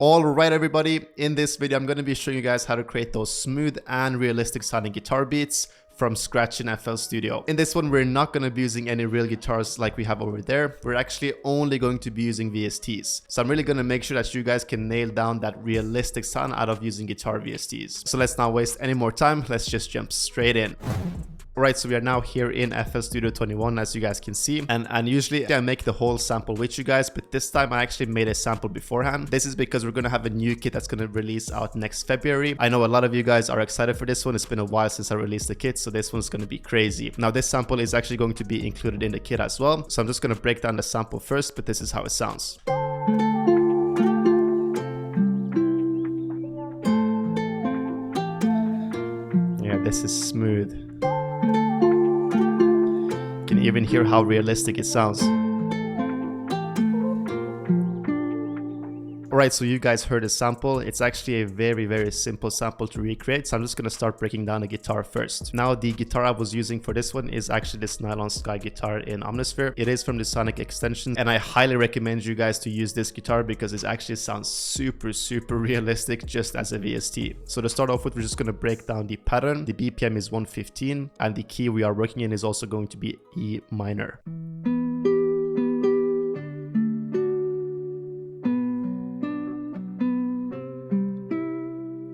Alright everybody, in this video I'm going to be showing you guys how to create those smooth and realistic sounding guitar beats from scratch in FL Studio. In this one we're not going to be using any real guitars like we have over there. We're actually only going to be using VSTs. So I'm really going to make sure that you guys can nail down that realistic sound out of using guitar VSTs. So let's not waste any more time, let's just jump straight in. Alright, so we are now here in FL Studio 21, as you guys can see, and usually I make the whole sample with you guys, but this time I actually made a sample beforehand. This is because we're going to have a new kit that's going to release out next February. I know a lot of you guys are excited for this one. It's been a while since I released the kit, so this one's going to be crazy. Now this sample is actually going to be included in the kit as well, so I'm just going to break down the sample first, but this is how it sounds. Yeah, this is smooth. You can even hear how realistic it sounds. Alright, so you guys heard a sample. It's actually a very simple sample to recreate, so I'm just going to start breaking down the guitar first. Now the guitar I was using for this one is actually this nylon sky guitar in Omnisphere. It is from the Sonic extension, and I highly recommend you guys to use this guitar because it actually sounds super realistic just as a VST. So to start off with, we're just going to break down the pattern. The BPM is 115 and the key we are working in is also going to be E minor.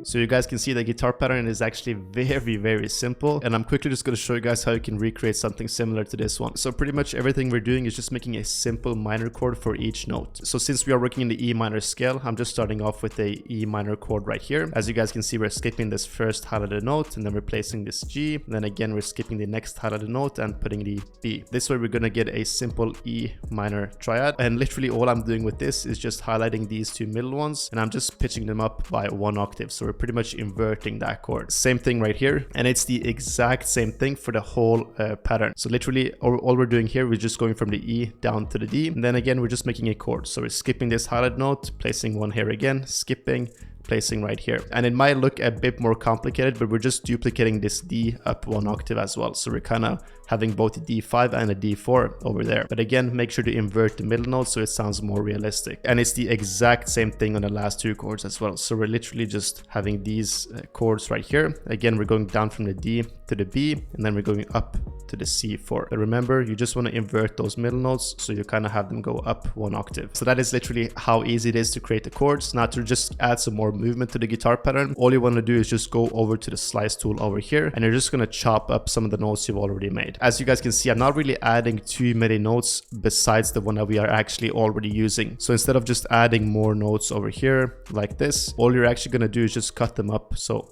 So you guys can see the guitar pattern is actually very simple, and I'm quickly just going to show you guys how you can recreate something similar to this one. So pretty much everything we're doing is just making a simple minor chord for each note. So since we are working in the E minor scale, I'm just starting off with a E minor chord right here. As you guys can see, we're skipping this first highlighted note and then replacing this G. And then again, we're skipping the next highlighted note and putting the B. This way we're going to get a simple E minor triad. And literally all I'm doing with this is just highlighting these two middle ones, and I'm just pitching them up by 1 octave. So we're pretty much inverting that chord. Same thing right here, and it's the exact same thing for the whole pattern. So literally all we're doing here, we're just going from the E down to the D, and then again we're just making a chord. So we're skipping this highlighted note, placing one here again, skipping, placing right here. And it might look a bit more complicated, but we're just duplicating this D up 1 octave as well. So we're kind of having both a D5 and a D4 over there. But again, make sure to invert the middle note so it sounds more realistic. And it's the exact same thing on the last two chords as well. So we're literally just having these chords right here. Again, we're going down from the D to the B, and then we're going up to the C4. But remember, you just want to invert those middle notes so you kind of have them go up 1 octave. So that is literally how easy it is to create the chords. Now to just add some more movement to the guitar pattern, all you want to do is just go over to the slice tool over here, and you're just going to chop up some of the notes you've already made. As you guys can see, I'm not really adding too many notes besides the one that we are actually already using. So instead of just adding more notes over here like this, all you're actually going to do is just cut them up. So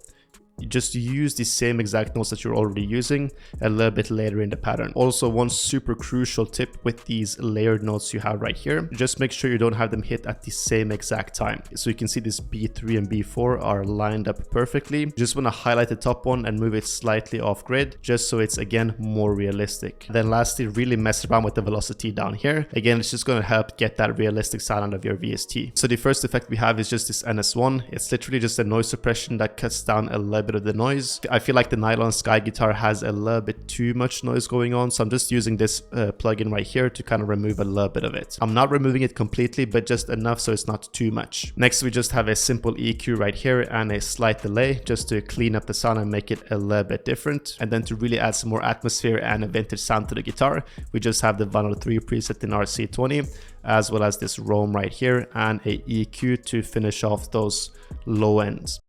you just use the same exact notes that you're already using a little bit later in the pattern. Also, one super crucial tip with these layered notes you have right here, just make sure you don't have them hit at the same exact time. So you can see this B3 and B4 are lined up perfectly. You just want to highlight the top one and move it slightly off grid, just so it's again more realistic. Then lastly, really mess around with the velocity down here. Again, it's just going to help get that realistic sound out of your VST. So the first effect we have is just this NS1. It's literally just a noise suppression that cuts down a little bit of the noise. I feel like the nylon sky guitar has a little bit too much noise going on, so I'm just using this plugin right here to kind of remove a little bit of it. I'm not removing it completely, but just enough so it's not too much. Next, we just have a simple EQ right here and a slight delay just to clean up the sound and make it a little bit different. And then to really add some more atmosphere and a vintage sound to the guitar, we just have the Vinyl 3 preset in RC20, as well as this roam right here and a EQ to finish off those low ends.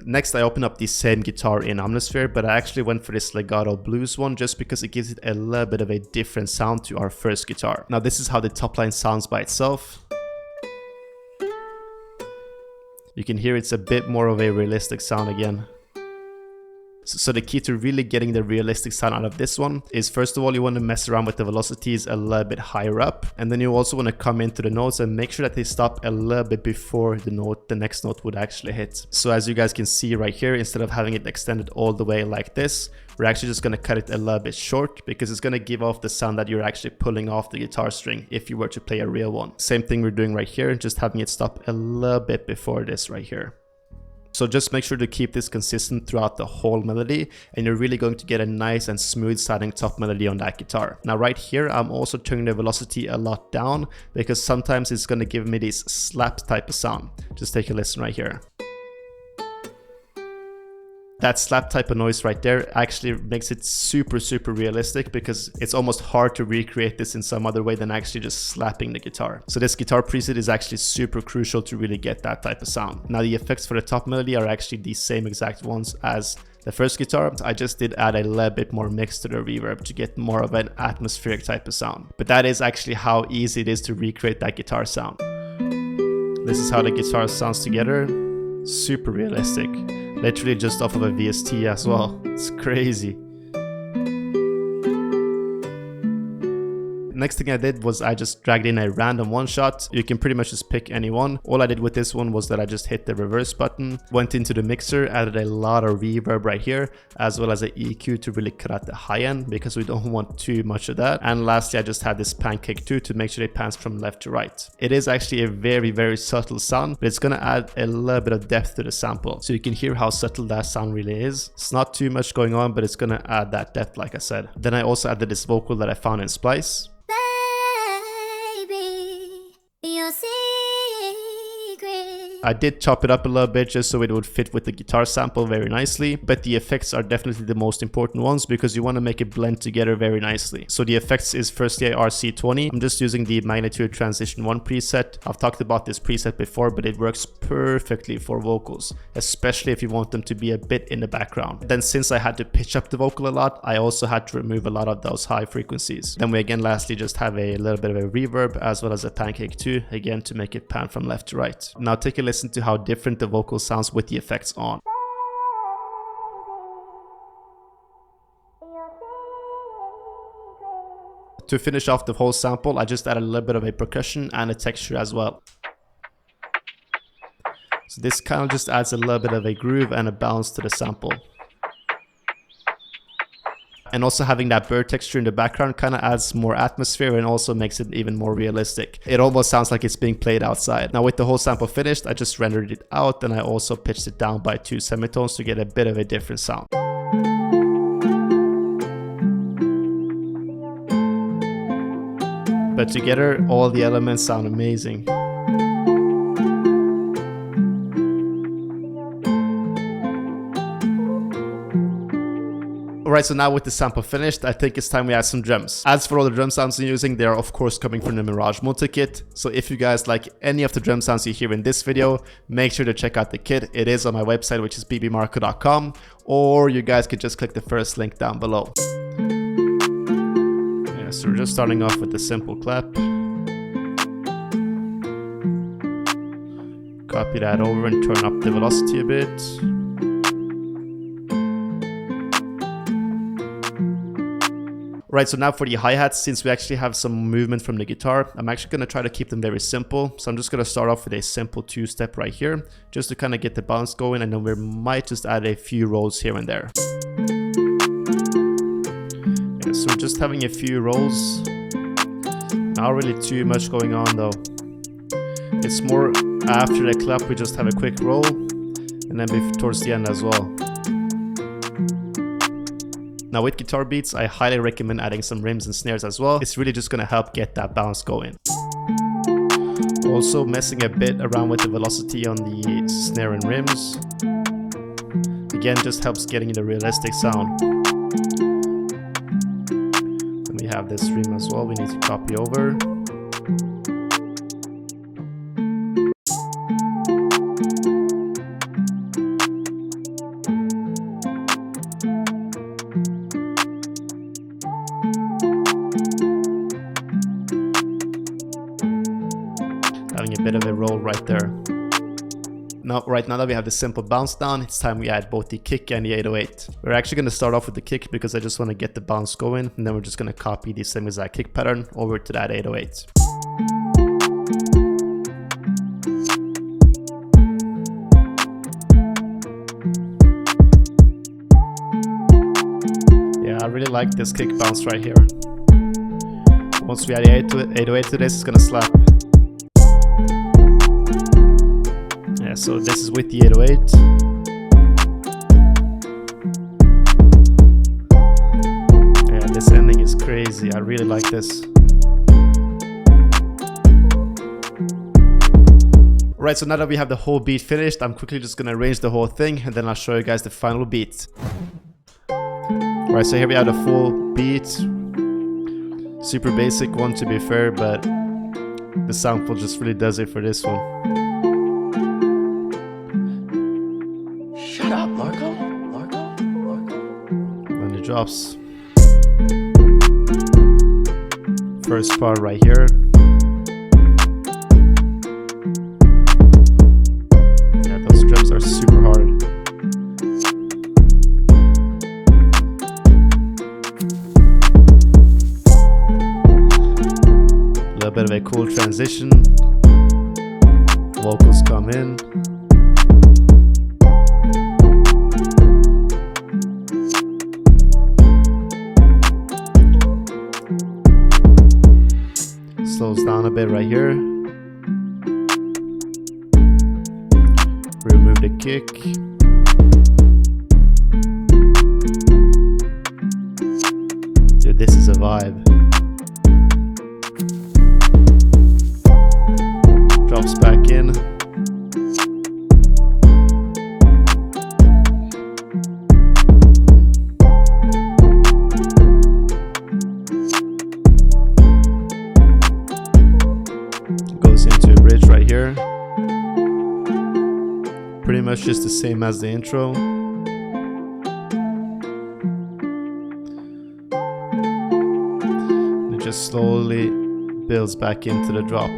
Next, I open up the same guitar in Omnisphere, but I actually went for this legato blues one just because it gives it a little bit of a different sound to our first guitar. Now this is how the top line sounds by itself. You can hear it's a bit more of a realistic sound again. So the key to really getting the realistic sound out of this one is, first of all, you want to mess around with the velocities a little bit higher up, and then you also want to come into the notes and make sure that they stop a little bit before the next note would actually hit. So as you guys can see right here, instead of having it extended all the way like this, we're actually just going to cut it a little bit short because it's going to give off the sound that you're actually pulling off the guitar string if you were to play a real one. Same thing we're doing right here, just having it stop a little bit before this right here. So just make sure to keep this consistent throughout the whole melody, and you're really going to get a nice and smooth sounding top melody on that guitar. Now right here, I'm also turning the velocity a lot down because sometimes it's going to give me this slap type of sound. Just take a listen right here. That slap type of noise right there actually makes it super realistic, because it's almost hard to recreate this in some other way than actually just slapping the guitar. So this guitar preset is actually super crucial to really get that type of sound. Now the effects for the top melody are actually the same exact ones as the first guitar. I just did add a little bit more mix to the reverb to get more of an atmospheric type of sound. But that is actually how easy it is to recreate that guitar sound. This is how the guitar sounds together. Super realistic. Literally just off of a VST as well. It's crazy. Next thing I did was I just dragged in a random one shot. You can pretty much just pick any one. All I did with this one was that I just hit the reverse button, went into the mixer, added a lot of reverb right here, as well as an EQ to really cut out the high end, because we don't want too much of that. And lastly, I just had this pancake too to make sure it pans from left to right. It is actually a very subtle sound, but it's gonna add a little bit of depth to the sample. So you can hear how subtle that sound really is. It's not too much going on, but it's gonna add that depth, like I said. Then I also added this vocal that I found in Splice. I did chop it up a little bit just so it would fit with the guitar sample very nicely, but the effects are definitely the most important ones because you want to make it blend together very nicely. So the effects is firstly a RC20. I'm just using the Magnitude Transition 1 preset. I've talked about this preset before, but it works perfectly for vocals, especially if you want them to be a bit in the background. Then since I had to pitch up the vocal a lot, I also had to remove a lot of those high frequencies. Then we again lastly just have a little bit of a reverb as well as a pancake too, again to make it pan from left to right. Now take a listen to how different the vocal sounds with the effects on. To finish off the whole sample, I just added a little bit of a percussion and a texture as well. So this kind of just adds a little bit of a groove and a bounce to the sample. And also having that bird texture in the background kind of adds more atmosphere and also makes it even more realistic. It almost sounds like it's being played outside. Now with the whole sample finished, I just rendered it out and I also pitched it down by 2 semitones to get a bit of a different sound. But together, all the elements sound amazing. Alright, so now with the sample finished, I think it's time we add some drums. As for all the drum sounds I'm using, they are of course coming from the Mirage multi-kit. So if you guys like any of the drum sounds you hear in this video, make sure to check out the kit. It is on my website, which is BBMarko.com, or you guys could just click the first link down below. Yeah, so we're just starting off with a simple clap. Copy that over and turn up the velocity a bit. Right, so now for the hi-hats, since we actually have some movement from the guitar, I'm actually going to try to keep them very simple. So I'm just going to start off with a simple 2-step right here, just to kind of get the bounce going, and then we might just add a few rolls here and there. Yeah, so we're just having a few rolls. Not really too much going on though. It's more after the clap we just have a quick roll, and then towards the end as well. Now with guitar beats, I highly recommend adding some rims and snares as well. It's really just going to help get that bounce going. Also messing a bit around with the velocity on the snare and rims. Again, just helps getting the realistic sound. And we have this rim as well we need to copy over. Having a bit of a roll right there. Now, right now that we have the simple bounce down, it's time we add both the kick and the 808. We're actually going to start off with the kick because I just want to get the bounce going, and then we're just going to copy the same exact kick pattern over to that 808. Yeah, I really like this kick bounce right here. Once we add the 808 to this, it's going to slap. So this is with the 808. Yeah, this ending is crazy. I really like this. Right, so now that we have the whole beat finished, I'm quickly just gonna arrange the whole thing and then I'll show you guys the final beat. Right, so here we have the full beat. Super basic one to be fair, but the sample just really does it for this one. Shut up, Marko. And it drops. First part right here. Yeah, those drums are super hard. A little bit of a cool transition. Vocals come in. Slows down a bit right here. Remove the kick. Dude, this is a vibe. Drops back in. Goes into a bridge right here. Pretty much just the same as the intro. And it just slowly builds back into the drop.